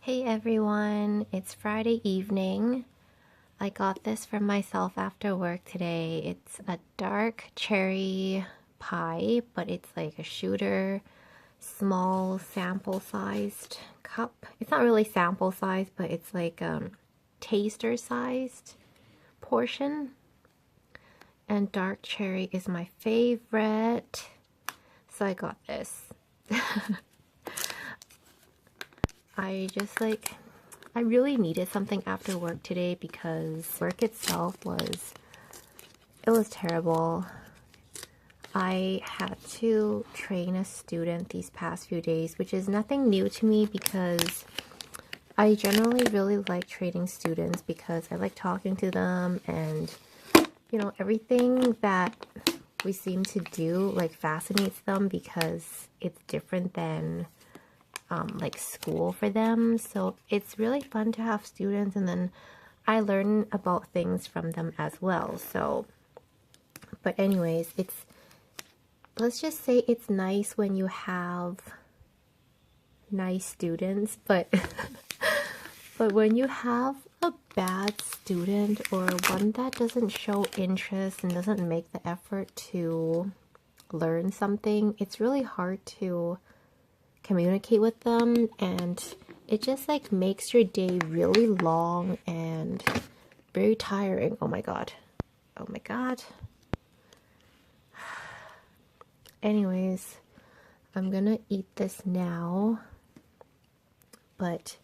Hey everyone, it's Friday evening. I got this for myself after work today. It's a dark cherry pie, but it's like a shooter, small sample sized cup. It's not really sample sized, but it's like taster sized portion. And dark cherry is my favorite, so I got this. I really needed something after work today because work itself was terrible. I had to train a student these past few days, which is nothing new to me because I generally really like training students because I like talking to them, and everything that we seem to do like fascinates them because it's different than like school for them. So it's really fun to have students, and then I learn about things from them as well. So, but anyways, let's just say it's nice when you have nice students, but but when you have a bad student or one that doesn't show interest and doesn't make the effort to learn something, it's really hard to communicate with them, and it just like makes your day really long and very tiring. Oh my god. Anyways, I'm gonna eat this now, but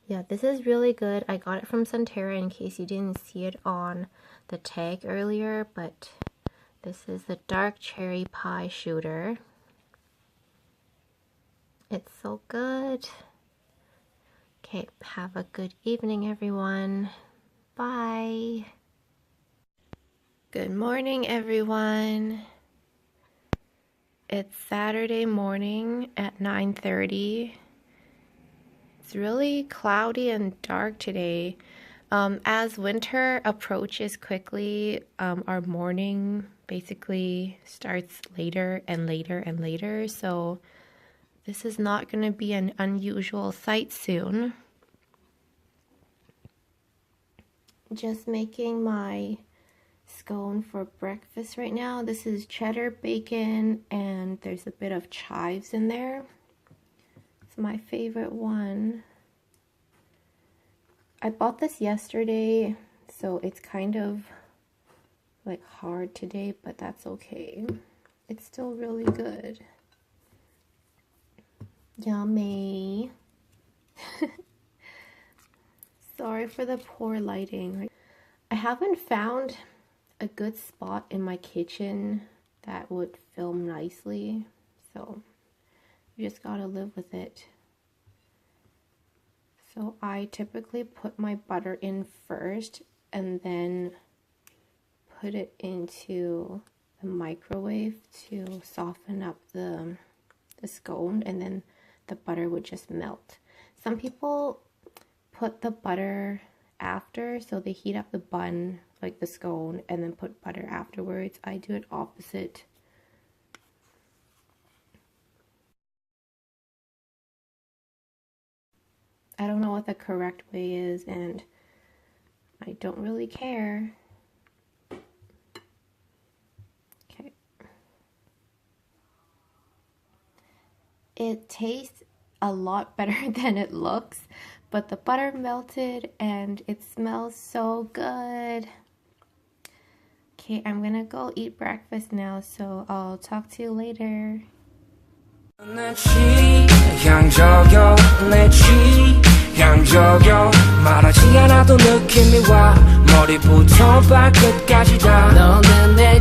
yeah, this is really good. I got it from Santerra in case you didn't see it on the tag earlier, but this is the dark cherry pie shooter. It's so good. Okay, have a good evening, everyone. Bye. Good morning, everyone. It's Saturday morning at 9:30. It's really cloudy and dark today. As winter approaches quickly, our morning basically starts later and later and later, so this is not going to be an unusual sight soon. Just making my scone for breakfast right now. This is cheddar bacon and there's a bit of chives in there. It's my favorite one. I bought this yesterday, so it's kind of like hard today, but that's okay. It's still really good. Yummy. Sorry for the poor lighting. I haven't found a good spot in my kitchen that would film nicely, so you just gotta live with it. So I typically put my butter in first and then put it into the microwave to soften up the scone, and then the butter would just melt. Some people put the butter after, so they heat up the bun, like the scone, and then put butter afterwards. I do it opposite. I don't know what the correct way is, and I don't really care. Okay. It tastes a lot better than it looks, but the butter melted and it smells so good. Okay, I'm gonna go eat breakfast now, so I'll talk to you later. 말하지 않아도 느낌이 와 머리부터 발끝까지 다 너는 내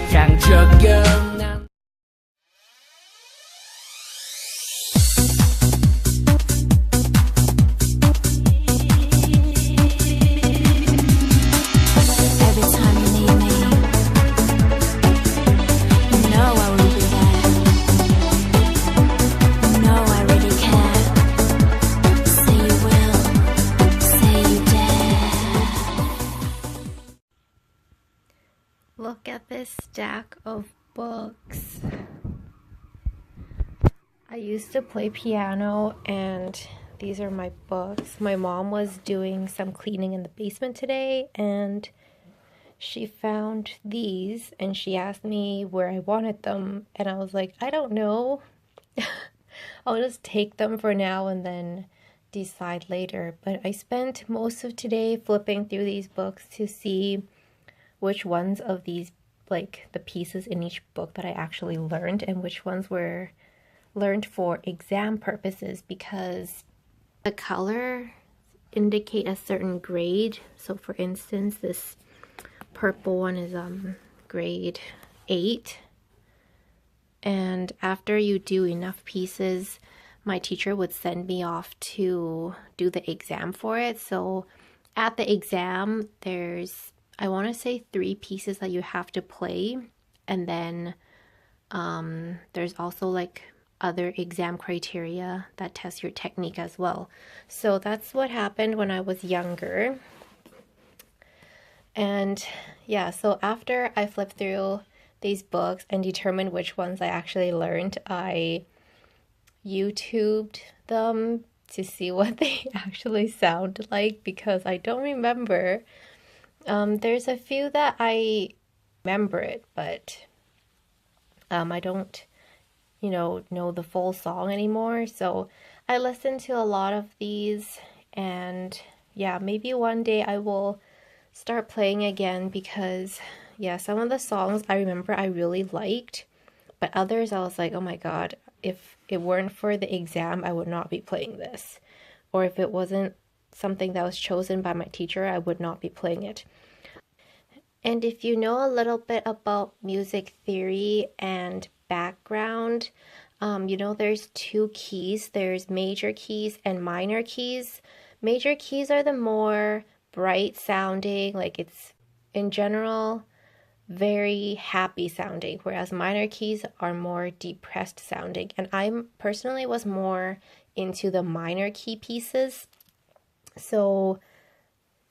취향적인 Everytime you need me, you know I will be there. You know I really care. Say you will, say you dare. Look at this stack of books. I used to play piano, and These are my books. My mom was doing some cleaning in the basement today, and she found these, and she asked me where I wanted them, and I was like, I don't know. I'll just take them for now and then decide later. But I spent most of today flipping through these books to see which ones of these, like the pieces in each book, that I actually learned and which ones were learned for exam purposes, because the color indicate a certain grade. So for instance, this purple one is grade 8. And after you do enough pieces, my teacher would send me off to do the exam for it. So at the exam, there's, I want to say 3 pieces that you have to play. And then there's also like other exam criteria that test your technique as well. So that's what happened when I was younger. And yeah, so after I flipped through these books and determined which ones I actually learned, I YouTubed them to see what they actually sound like, because I don't remember. There's a few that I remember it, but I don't, know the full song anymore. So I listened to a lot of these, and yeah, maybe one day I will start playing again, because yeah, some of the songs I remember I really liked, but others I was like, oh my god, if it weren't for the exam, I would not be playing this. Or if it wasn't something that was chosen by my teacher, I would not be playing it. And if you know a little bit about music theory and background, there's 2 keys. There's major keys and minor keys. Major keys are the more bright sounding, like it's in general very happy sounding, whereas minor keys are more depressed sounding. And I personally was more into the minor key pieces. So,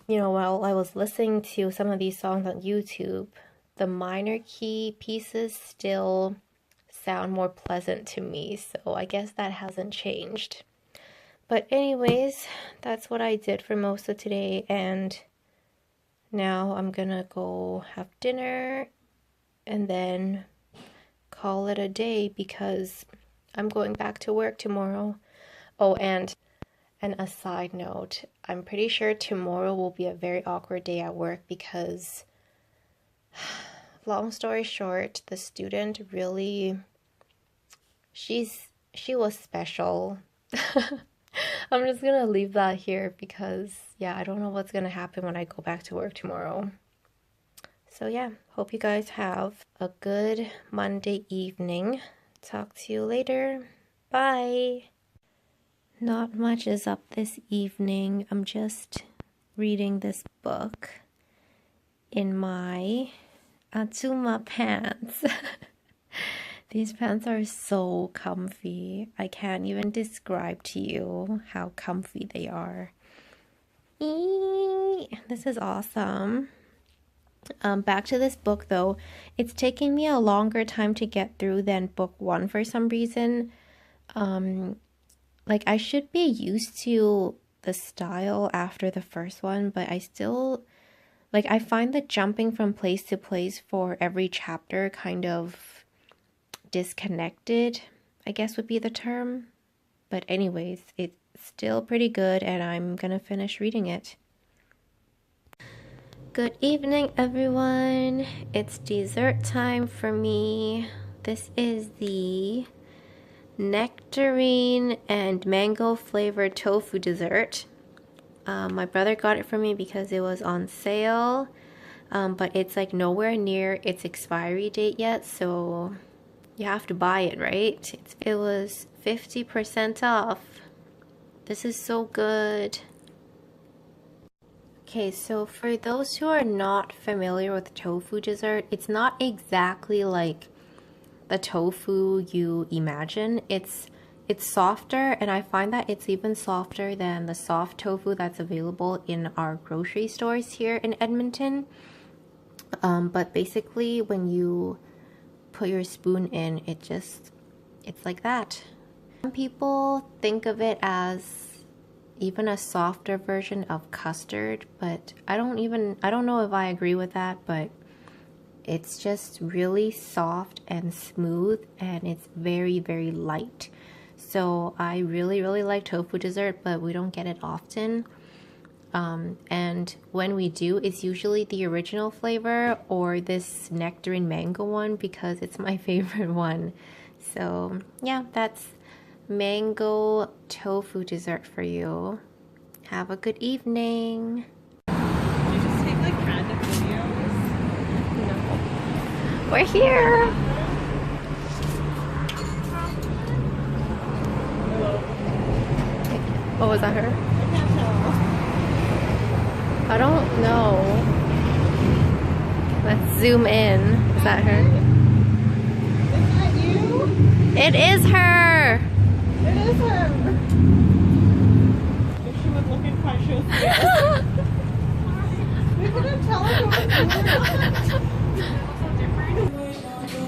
while I was listening to some of these songs on YouTube, the minor key pieces still sound more pleasant to me. So I guess that hasn't changed. But anyways, that's what I did for most of today, and now I'm gonna go have dinner and then call it a day, because I'm going back to work tomorrow. Oh, and a side note, I'm pretty sure tomorrow will be a very awkward day at work, because long story short, the student really, she was special. I'm just gonna leave that here, because yeah, I don't know what's gonna happen when I go back to work tomorrow. So yeah, hope you guys have a good Monday evening. Talk to you later. Bye. Not much is up this evening. I'm just reading this book in my Atsuma pants. These pants are so comfy. I can't even describe to you how comfy they are. This is awesome. Back to this book though. It's taking me a longer time to get through than book 1 for some reason. Like I should be used to the style after the first one, but I still, I find the jumping from place to place for every chapter kind of disconnected, I guess would be the term. But anyways, it's still pretty good, and I'm gonna finish reading it. Good evening, everyone. It's dessert time for me. This is the nectarine and mango flavored tofu dessert. My brother got it for me because it was on sale, but it's like nowhere near its expiry date yet, so you have to buy it, right? It was 50% off. This is so good. Okay, so for those who are not familiar with tofu dessert, it's not exactly like the tofu you imagine. It's softer, and I find that it's even softer than the soft tofu that's available in our grocery stores here in Edmonton. But basically when you put your spoon in, it's like that. Some people think of it as even a softer version of custard, but I don't know if I agree with that, but it's just really soft and smooth, and it's very, very light. So I really, really like tofu dessert, but we don't get it often. And when we do, it's usually the original flavor or this nectarine mango one because it's my favorite one. So yeah, that's mango tofu dessert for you. Have a good evening. You just take like random videos. No. We're here. What was that, her? I can't tell. I don't know. Let's zoom in. Is that her? Is that you? It is her! It is her. If she was looking fine, she was scared. We couldn't tell if it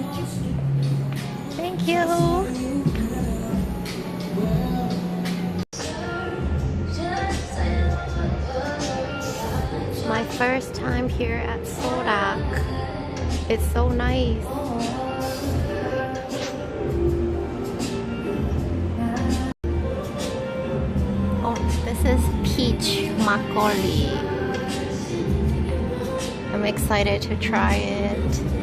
was you. Thank you. My first time here at Seorak. It's so nice. Oh, this is peach makgeolli. I'm excited to try it.